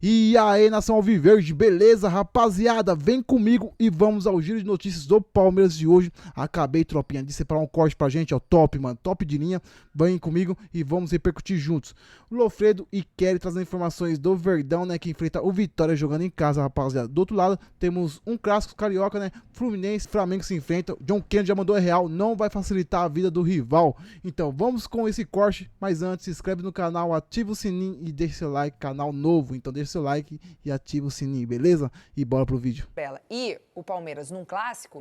E aí, nação alviverde, beleza, rapaziada? Vem comigo e vamos ao giro de notícias do Palmeiras de hoje. Acabei, tropinha, de separar um corte pra gente, ó, top, mano, top de linha. Vem comigo e vamos repercutir juntos. Lofredo e Kelly trazendo informações do Verdão, né, que enfrenta o Vitória jogando em casa, rapaziada. Do outro lado, temos um clássico carioca, né, Fluminense, Flamengo se enfrentam. John Kennedy já mandou a real, não vai facilitar a vida do rival. Então, vamos com esse corte, mas antes, se inscreve no canal, ativa o sininho e deixa seu like, canal novo, então deixa seu like e ativa o sininho, beleza? E bora pro vídeo. Bela. E o Palmeiras num clássico,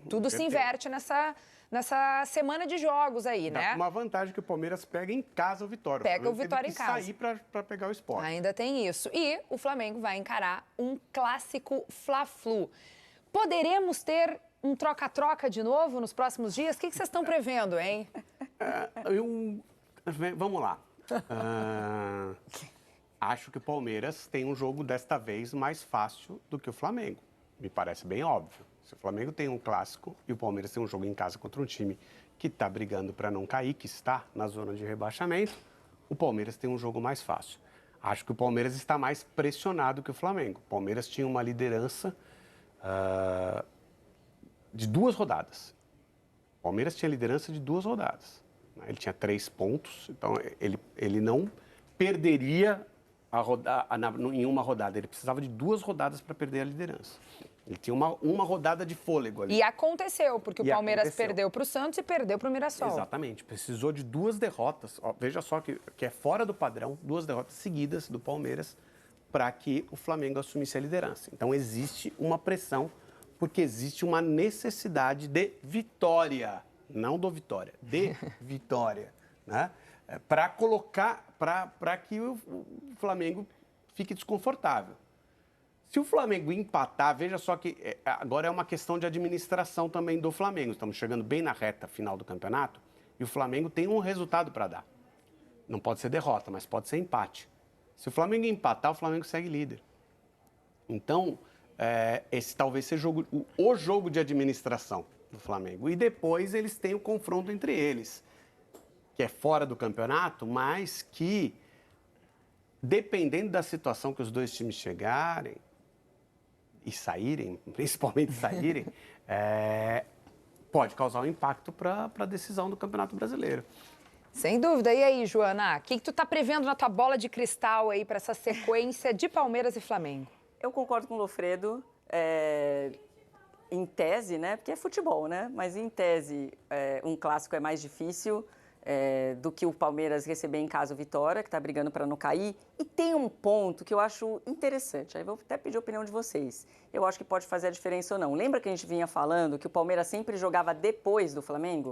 tudo se perfeito. inverte nessa semana de jogos aí, né? Uma vantagem que o Palmeiras pega em casa o Vitória. Pega o Flamengo Vitória teve em que casa. sair para pegar o Sport. Ainda tem isso. E o Flamengo vai encarar um clássico Fla-Flu. Poderemos ter um troca-troca de novo nos próximos dias? O que vocês estão prevendo, hein? Vamos lá. Acho que o Palmeiras tem um jogo desta vez mais fácil do que o Flamengo. Me parece bem óbvio. Se o Flamengo tem um clássico e o Palmeiras tem um jogo em casa contra um time que está brigando para não cair, que está na zona de rebaixamento, o Palmeiras tem um jogo mais fácil. Acho que o Palmeiras está mais pressionado que o Flamengo. O Palmeiras tinha uma liderança de 2 rodadas. O Palmeiras tinha liderança de 2 rodadas. Ele tinha 3 pontos, então ele não perderia em uma rodada. Ele precisava de 2 rodadas para perder a liderança. Ele tinha uma rodada de fôlego ali. E aconteceu, porque o Palmeiras aconteceu. perdeu para o Santos e perdeu para o Mirassol. Exatamente. Precisou de 2 derrotas. Ó, veja só que é fora do padrão, 2 derrotas seguidas do Palmeiras para que o Flamengo assumisse a liderança. Então existe uma pressão, porque existe uma necessidade de vitória. Não do Vitória, de vitória, né? Para que o Flamengo fique desconfortável. Se o Flamengo empatar, veja só que agora é uma questão de administração também do Flamengo. Estamos chegando bem na reta final do campeonato e o Flamengo tem um resultado para dar. Não pode ser derrota, mas pode ser empate. Se o Flamengo empatar, o Flamengo segue líder. Então, esse talvez seja o jogo de administração do Flamengo. E depois eles têm o confronto entre eles, que é fora do campeonato, mas que, dependendo da situação que os dois times chegarem e saírem, principalmente saírem, pode causar um impacto para a decisão do Campeonato Brasileiro. Sem dúvida. E aí, Joana, o que tu tá prevendo na tua bola de cristal aí para essa sequência de Palmeiras e Flamengo? Eu concordo com o Lofredo, em tese, né? Porque é futebol, né? Mas em tese, um clássico é mais difícil do que o Palmeiras receber em casa o Vitória, que está brigando para não cair. E tem um ponto que eu acho interessante, aí vou até pedir a opinião de vocês. Eu acho que pode fazer a diferença ou não. Lembra que a gente vinha falando que o Palmeiras sempre jogava depois do Flamengo?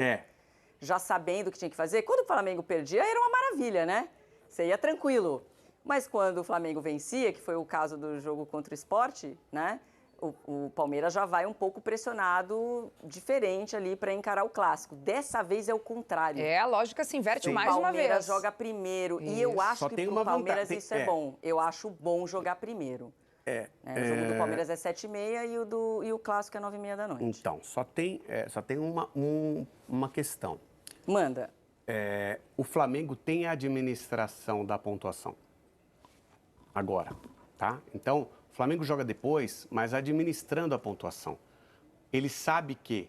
Já sabendo o que tinha que fazer? Quando o Flamengo perdia, era uma maravilha, né? Você ia tranquilo. Mas quando o Flamengo vencia, que foi o caso do jogo contra o Sport, né? O Palmeiras já vai um pouco pressionado, diferente ali para encarar o clássico. Dessa vez é o contrário. A lógica se inverte mais uma vez. O Palmeiras joga primeiro. Isso. E eu acho que pro Palmeiras isso é bom. Eu acho bom jogar primeiro. O jogo do Palmeiras é 7h30 e o clássico é 9h30 da noite. Então, só tem uma questão. Manda. O Flamengo tem a administração da pontuação. Agora, tá? Então, o Flamengo joga depois, mas administrando a pontuação. Ele sabe que...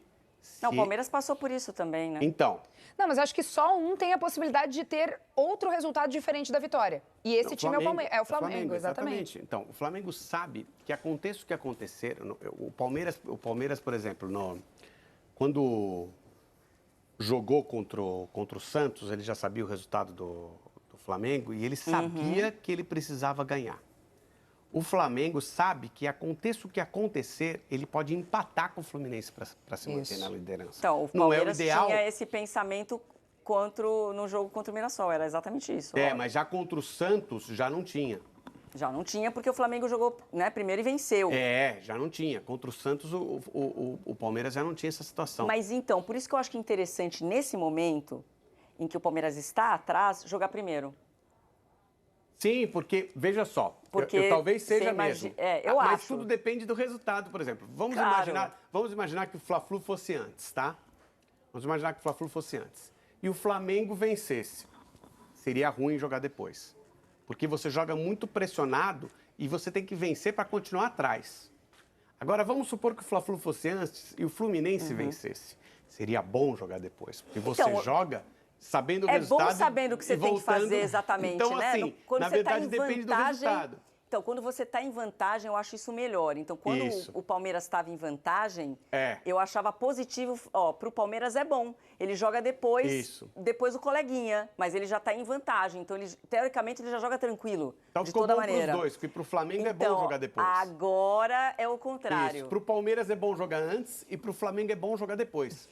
Não, o Palmeiras passou por isso também, né? Então... Não, mas acho que só um tem a possibilidade de ter outro resultado diferente da vitória. E esse time é o Flamengo, exatamente. Então, o Flamengo sabe que aconteça o que acontecer. O Palmeiras, por exemplo, quando jogou contra o Santos, ele já sabia o resultado do Flamengo e ele sabia que ele precisava ganhar. O Flamengo sabe que aconteça o que acontecer, ele pode empatar com o Fluminense para se manter na liderança. Então, o Palmeiras tinha esse pensamento no jogo contra o Mirassol, era exatamente isso. Mas já contra o Santos já não tinha. Já não tinha, porque o Flamengo jogou, né, primeiro e venceu. Já não tinha. Contra o Santos, o Palmeiras já não tinha essa situação. Mas então, por isso que eu acho que é interessante, nesse momento em que o Palmeiras está atrás, jogar primeiro. Sim, porque, veja só, talvez seja mesmo. Eu acho. Mas tudo depende do resultado, por exemplo. Vamos imaginar que o Fla-Flu fosse antes, tá? Vamos imaginar que o Fla-Flu fosse antes. E o Flamengo vencesse. Seria ruim jogar depois. Porque você joga muito pressionado e você tem que vencer para continuar atrás. Agora, vamos supor que o Fla-Flu fosse antes e o Fluminense vencesse. Seria bom jogar depois, porque você Então, joga sabendo o resultado. É bom sabendo o que você tem que voltando. fazer exatamente, então, né? Assim, Quando na você verdade, tá em depende do vantagem, resultado. Então, quando você está em vantagem, eu acho isso melhor. Então, quando o Palmeiras estava em vantagem, eu achava positivo. Para o Palmeiras é bom. Ele joga depois o coleguinha, mas ele já está em vantagem. Então, teoricamente, ele já joga tranquilo, Então, de ficou toda bom maneira. Para os dois, porque para o Flamengo então, é bom jogar depois. Agora é o contrário. Para o Palmeiras é bom jogar antes e para o Flamengo é bom jogar depois.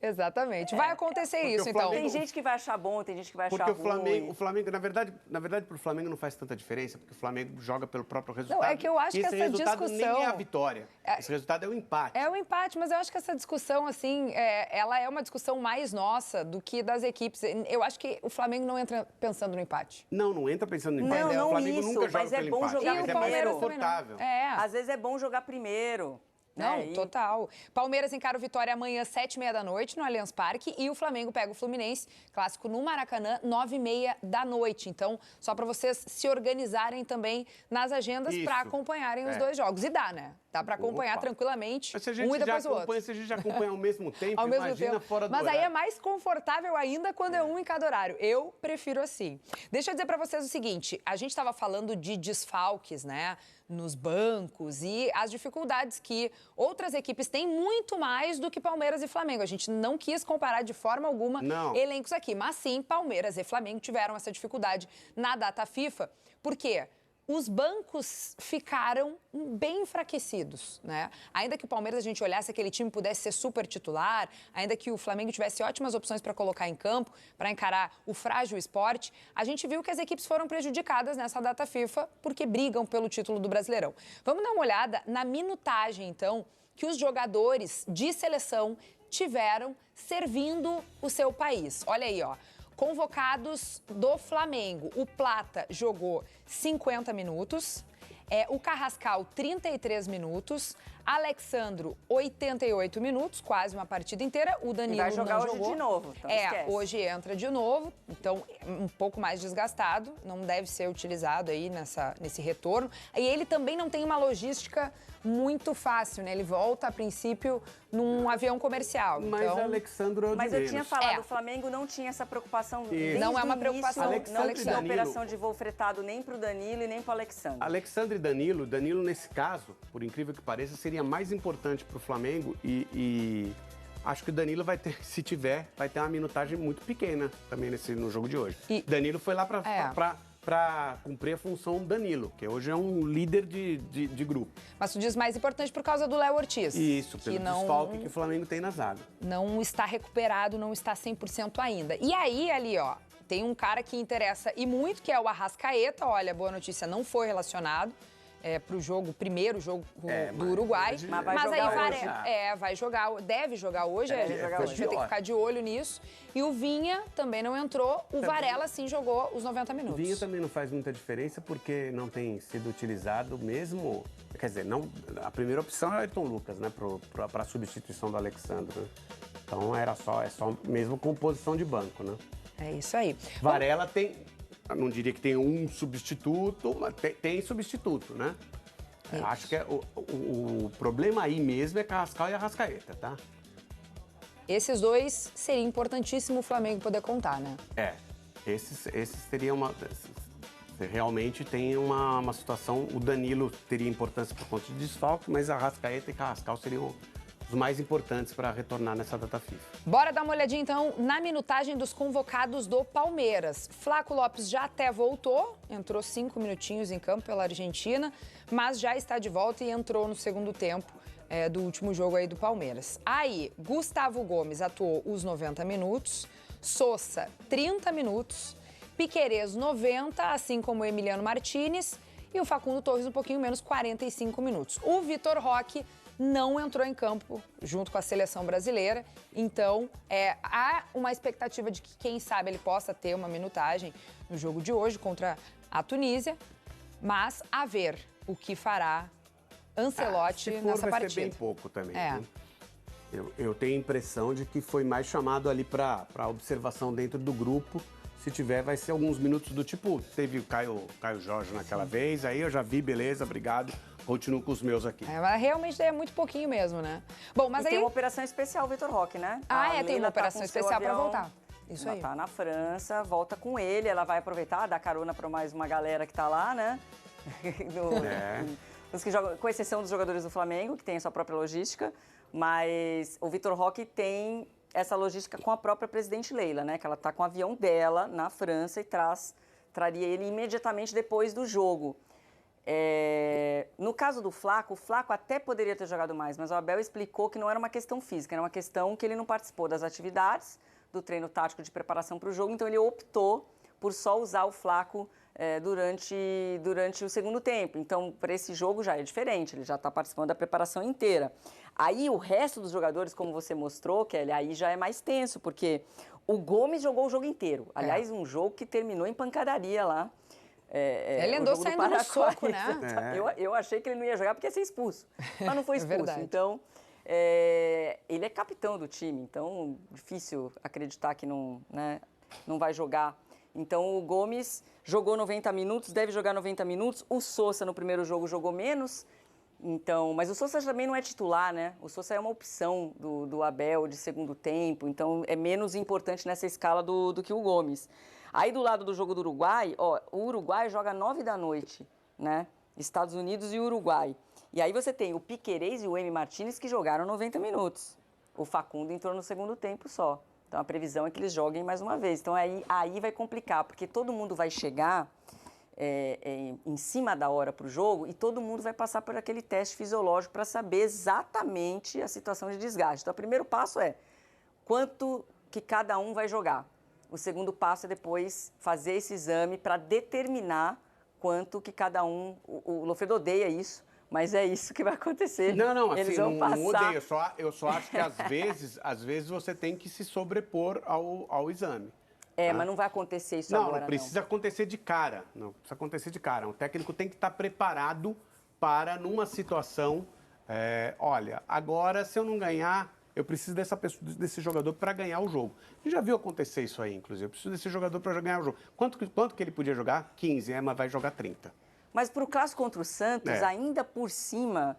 Exatamente. Vai acontecer isso, então. Tem gente que vai achar bom, tem gente que vai achar ruim. Porque o Flamengo, na verdade, para o Flamengo não faz tanta diferença, porque o Flamengo joga pelo próprio resultado. Não, é que eu acho que essa resultado discussão... nem é a vitória. Esse resultado é o empate. É o empate, mas eu acho que essa discussão, assim, ela é uma discussão mais nossa do que das equipes. Eu acho que o Flamengo não entra pensando no empate. Não entra pensando no empate. Não, o Flamengo isso, nunca joga mas é pelo bom empate. jogar Mas é mais confortável. Às vezes é bom jogar primeiro. Não, total. Palmeiras encara o Vitória amanhã, 7h30 da noite, no Allianz Parque. E o Flamengo pega o Fluminense, clássico no Maracanã, 9h30 da noite. Então, só para vocês se organizarem também nas agendas para acompanharem os dois jogos. E dá, né? Dá para acompanhar tranquilamente, mas se a gente um e depois o outro. Se a gente já acompanha ao mesmo tempo, ao mesmo imagina tempo. fora do Mas horário. aí é mais confortável ainda quando é um em cada horário. Eu prefiro assim. Deixa eu dizer para vocês o seguinte, a gente estava falando de desfalques, né? Nos bancos e as dificuldades que outras equipes têm muito mais do que Palmeiras e Flamengo. A gente não quis comparar de forma alguma elencos aqui, mas sim, Palmeiras e Flamengo tiveram essa dificuldade na data FIFA. Por quê? Os bancos ficaram bem enfraquecidos, né? Ainda que o Palmeiras, a gente olhasse aquele time pudesse ser super titular, ainda que o Flamengo tivesse ótimas opções para colocar em campo, para encarar o frágil esporte, a gente viu que as equipes foram prejudicadas nessa data FIFA porque brigam pelo título do Brasileirão. Vamos dar uma olhada na minutagem, então, que os jogadores de seleção tiveram servindo o seu país. Olha aí, ó. Convocados do Flamengo, o Plata jogou 50 minutos, o Carrascal 33 minutos, Alexandro 88 minutos, quase uma partida inteira, o Danilo vai jogar não hoje jogou. De novo, então esquece. Hoje entra de novo, então um pouco mais desgastado, não deve ser utilizado aí nesse retorno. E ele também não tem uma logística muito fácil, né? Ele volta, a princípio, num avião comercial. Mas então... Alexandro é o de Mas eu tinha menos. falado, o Flamengo não tinha essa preocupação. Não é uma preocupação. Não tinha operação de voo fretado nem para o Danilo e nem para o Alexandre. Alexandre e Danilo, nesse caso, por incrível que pareça, seria mais importante para o Flamengo e acho que o Danilo vai ter, se tiver, vai ter uma minutagem muito pequena também no jogo de hoje. Danilo foi lá para cumprir a função Danilo, que hoje é um líder de grupo. Mas tu diz mais importante por causa do Léo Ortiz. Isso, pelo desfalque que o Flamengo tem na zaga. Não está recuperado, não está 100% ainda. E aí, ali, ó, tem um cara que interessa e muito, que é o Arrascaeta. Olha, boa notícia, não foi relacionado para o primeiro jogo do Uruguai. Mas aí vai jogar, deve jogar hoje, a gente vai ter que ficar de olho nisso. E o Vinha também não entrou, o Varela sim jogou os 90 minutos. O Vinha também não faz muita diferença porque não tem sido utilizado mesmo, quer dizer, não, a primeira opção é o Ayrton Lucas, né, para a substituição do Alexandre, né? Então é só mesmo composição de banco, né? É isso aí. Varela não diria que tem um substituto, mas tem substituto, né? Acho que o problema aí mesmo é Carrascal e Arrascaeta, tá? Esses dois seria importantíssimo o Flamengo poder contar, né? Esses teriam realmente tem uma situação, o Danilo teria importância por conta de desfalque, mas Arrascaeta e Carrascal seriam os mais importantes para retornar nessa data FIFA. Bora dar uma olhadinha, então, na minutagem dos convocados do Palmeiras. Flaco Lopes já até voltou, entrou 5 minutinhos em campo pela Argentina, mas já está de volta e entrou no segundo tempo do último jogo aí do Palmeiras. Aí, Gustavo Gomes atuou os 90 minutos, Sousa, 30 minutos, Piquerez, 90, assim como o Emiliano Martinez, e o Facundo Torres um pouquinho menos, 45 minutos. O Vitor Roque não entrou em campo junto com a seleção brasileira, então há uma expectativa de que, quem sabe, ele possa ter uma minutagem no jogo de hoje contra a Tunísia, mas a ver o que fará Ancelotti nessa partida. Vai ser bem pouco também. Né? Eu tenho a impressão de que foi mais chamado ali para observação dentro do grupo Se tiver, vai ser alguns minutos do tipo, teve o Caio Jorge naquela vez, aí eu já vi, beleza, obrigado, continuo com os meus aqui. Mas realmente é muito pouquinho mesmo, né? Bom, mas E aí... tem uma operação especial, Vitor Roque, né? Tem uma operação especial para voltar. Isso aí. Ela tá na França, volta com ele, ela vai aproveitar, dar carona para mais uma galera que tá lá, né? Os que jogam, com exceção dos jogadores do Flamengo, que tem a sua própria logística, mas o Vitor Roque tem essa logística com a própria presidente Leila, né? Que ela tá com o avião dela na França e traria ele imediatamente depois do jogo. No caso do Flaco, o Flaco até poderia ter jogado mais, mas o Abel explicou que não era uma questão física, era uma questão que ele não participou das atividades, do treino tático de preparação para o jogo, então ele optou por só usar o Flaco durante o segundo tempo. Então, para esse jogo já é diferente, ele já está participando da preparação inteira. Aí, o resto dos jogadores, como você mostrou, Kelly, aí já é mais tenso, porque o Gomes jogou o jogo inteiro. Aliás, um jogo que terminou em pancadaria lá. Ele andou saindo no soco, né? Eu achei que ele não ia jogar porque ia ser expulso, mas não foi expulso. Verdade. Então, ele é capitão do time, então difícil acreditar que não vai jogar. Então, o Gomes jogou 90 minutos, deve jogar 90 minutos. O Sousa, no primeiro jogo, jogou menos. Então, mas o Sousa também não é titular, né? O Sousa é uma opção do Abel de segundo tempo, então é menos importante nessa escala do que o Gomes. Aí, do lado do jogo do Uruguai, o Uruguai joga 9 da noite, né? Estados Unidos e Uruguai. E aí você tem o Piquerez e o Emi Martínez que jogaram 90 minutos. O Facundo entrou no segundo tempo só. Então, a previsão é que eles joguem mais uma vez. Então, aí vai complicar, porque todo mundo vai chegar em cima da hora para o jogo e todo mundo vai passar por aquele teste fisiológico para saber exatamente a situação de desgaste. Então, o primeiro passo é quanto que cada um vai jogar. O segundo passo é depois fazer esse exame para determinar quanto que cada um... O Lofredo odeia isso, mas é isso que vai acontecer. Não, assim, eles vão passar... não odeio. Eu só acho que às vezes você tem que se sobrepor ao exame. Mas não vai acontecer isso agora, não precisa acontecer de cara. Não precisa acontecer de cara. O técnico tem que estar preparado para, numa situação, olha, agora se eu não ganhar, eu preciso desse jogador para ganhar o jogo. A gente já viu acontecer isso aí, inclusive. Eu preciso desse jogador para ganhar o jogo. Quanto que ele podia jogar? 15, mas vai jogar 30. Mas para o clássico contra o Santos, ainda por cima,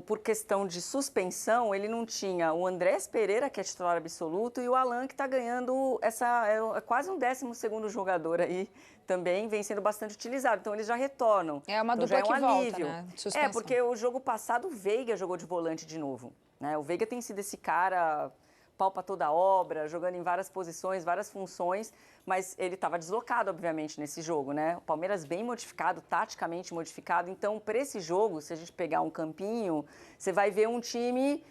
por questão de suspensão, ele não tinha o Andrés Pereira, que é titular absoluto, e o Alan, que está ganhando quase um 12º jogador aí, também vem sendo bastante utilizado. Então, eles já retornam. É uma então, dupla já é um que alívio. volta, né? Suspensão. Porque o jogo passado, o Veiga jogou de volante de novo. Né? O Veiga tem sido esse cara... pau para toda a obra, jogando em várias posições, várias funções, mas ele estava deslocado, obviamente, nesse jogo, né? O Palmeiras bem modificado, taticamente modificado. Então, para esse jogo, se a gente pegar um campinho, você vai ver um time...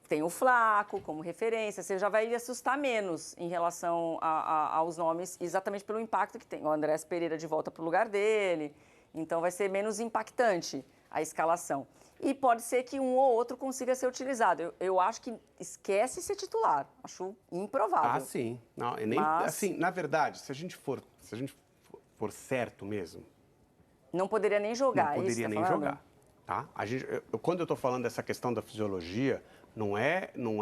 Tem o Flaco como referência, você já vai assustar menos em relação aos nomes, exatamente pelo impacto que tem. O Andrés Pereira de volta para o lugar dele, então vai ser menos impactante a escalação. E pode ser que um ou outro consiga ser utilizado. Eu acho que esquece ser titular. Acho improvável. Sim. Não, assim, na verdade, se a gente for certo mesmo... Não poderia nem jogar. Não poderia nem jogar. Tá? Quando eu estou falando dessa questão da fisiologia, não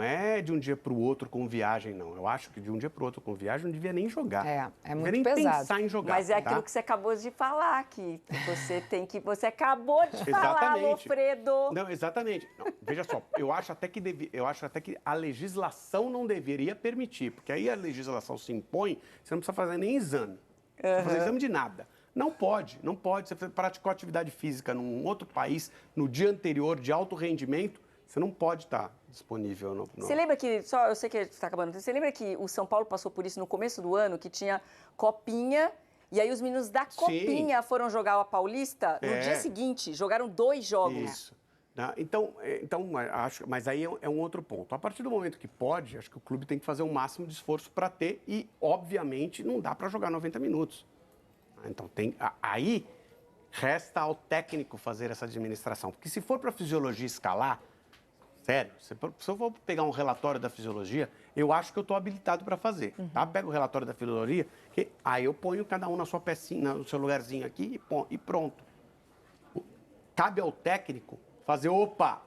é de um dia para o outro com viagem, não. Eu acho que de um dia para o outro com viagem não devia nem jogar. É muito nem pesado. Pensar em jogar. Mas é aquilo que você acabou de falar aqui. Você acabou de falar, Lofredo. Não, exatamente. Não, veja só, eu acho até que a legislação não deveria permitir, porque aí a legislação se impõe, você não precisa fazer nem exame. Não precisa fazer exame de nada. Não pode. Você praticou atividade física num outro país, no dia anterior, de alto rendimento, você não pode estar disponível. Você lembra que, eu sei que está acabando, você lembra que o São Paulo passou por isso no começo do ano, que tinha copinha, e aí os meninos da copinha foram jogar a Paulista no dia seguinte, jogaram 2 jogos. Isso. Então, mas aí é um outro ponto. A partir do momento que pode, acho que o clube tem que fazer o máximo de esforço para ter e, obviamente, não dá para jogar 90 minutos. Então, aí resta ao técnico fazer essa administração. Porque se for para a fisiologia escalar, sério, se eu for pegar um relatório da fisiologia, eu acho que eu estou habilitado para fazer. Tá? Pego o relatório da fisiologia, aí eu ponho cada um na sua pecinha, no seu lugarzinho aqui e pronto. Cabe ao técnico fazer,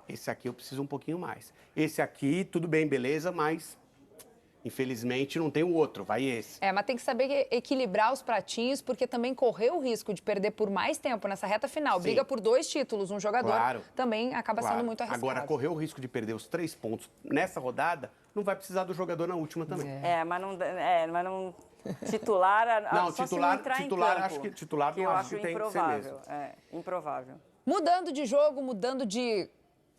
esse aqui eu preciso um pouquinho mais. Esse aqui, tudo bem, beleza, mas Infelizmente, não tem o outro, vai esse. Mas tem que saber equilibrar os pratinhos, porque também correr o risco de perder por mais tempo nessa reta final, Sim. briga por 2 títulos, um jogador, também acaba sendo muito arriscado. Agora, correr o risco de perder os 3 pontos nessa rodada, não vai precisar do jogador na última também. Mas não titular, não, só titular, se entrar titular, em campo, acho que titular que não eu acho que tem que ser mesmo. Improvável. Mudando de jogo, mudando de...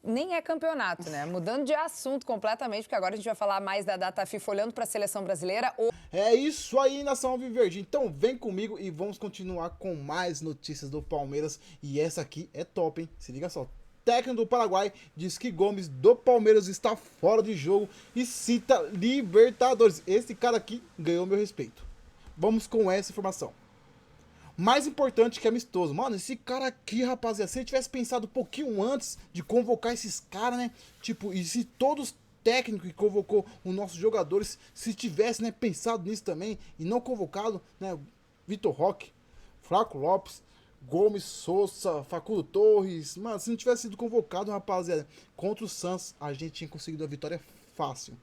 Nem é campeonato, né? Mudando de assunto completamente, porque agora a gente vai falar mais da data FIFA olhando para a seleção brasileira. É isso aí, nação alviverde. Então vem comigo e vamos continuar com mais notícias do Palmeiras. E essa aqui é top, hein? Se liga só. Técnico do Paraguai diz que Gomes do Palmeiras está fora de jogo e cita Libertadores. Esse cara aqui ganhou meu respeito. Vamos com essa informação. Mais importante que amistoso. Mano, esse cara aqui, rapaziada, se ele tivesse pensado um pouquinho antes de convocar esses caras, né? Tipo, e se todos os técnicos que convocou os nossos jogadores, se tivesse, né, pensado nisso também e não convocado, né? Vitor Roque, Flaco Lopes, Gomes, Sousa, Facundo Torres. Mano, se não tivesse sido convocado, rapaziada, contra o Santos, a gente tinha conseguido a vitória fácil.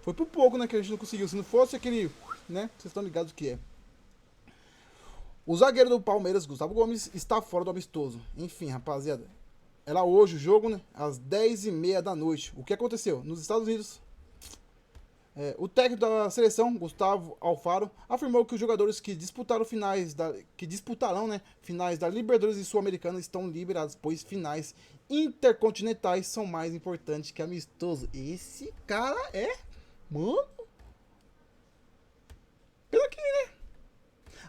Foi por pouco, né, que a gente não conseguiu. Se não fosse aquele, né, vocês estão ligados o que é. O zagueiro do Palmeiras, Gustavo Gomes, está fora do amistoso. Enfim, rapaziada, era hoje o jogo, né? Às 10h30 da noite. O que aconteceu? Nos Estados Unidos, o técnico da seleção, Gustavo Alfaro, afirmou que os jogadores que disputarão né, finais da Libertadores e Sul-Americana estão liberados, pois finais intercontinentais são mais importantes que amistoso. Esse cara é... Mano... Pelo aqui, né?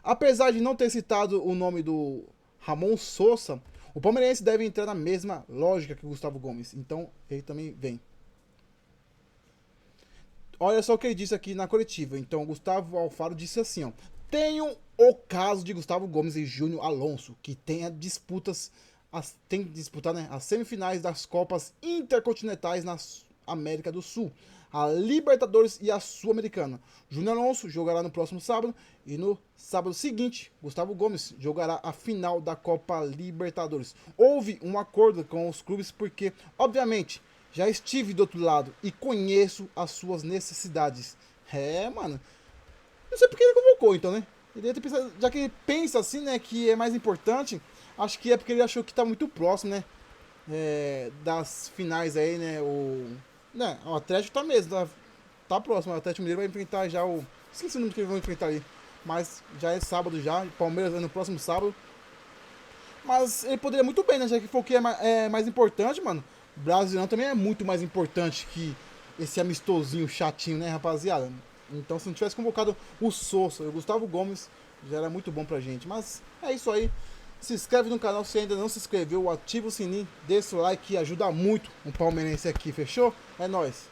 Apesar de não ter citado o nome do Ramon Sousa, o palmeirense deve entrar na mesma lógica que o Gustavo Gomes. Então, ele também vem. Olha só o que ele disse aqui na coletiva. Então, o Gustavo Alfaro disse assim, ó. Tenho o caso de Gustavo Gomes e Júnior Alonso, que tem que disputar, né, as semifinais das Copas Intercontinentais na América do Sul, a Libertadores e a Sul-Americana. Júnior Alonso jogará no próximo sábado e no sábado seguinte, Gustavo Gomes jogará a final da Copa Libertadores. Houve um acordo com os clubes porque, obviamente, já estive do outro lado e conheço as suas necessidades. Mano, não sei porque ele convocou, então, né? Ele deve ter pensado, já que ele pensa assim, né, que é mais importante, acho que é porque ele achou que tá muito próximo, né, das finais aí, né, o Atlético tá mesmo, tá próximo. O Atlético Mineiro vai enfrentar já o... Esqueci o nome que eles vão enfrentar ali. Mas já é sábado já. Palmeiras é no próximo sábado. Mas ele poderia muito bem, né? Já que foi o que é mais importante, mano. O Brasileirão também é muito mais importante que esse amistosinho chatinho, né, rapaziada? Então se não tivesse convocado o Sousa e o Gustavo Gomes, já era muito bom pra gente. Mas é isso aí. Se inscreve no canal se ainda não se inscreveu, ativa o sininho, deixa o like que ajuda muito o palmeirense aqui, fechou? É nóis!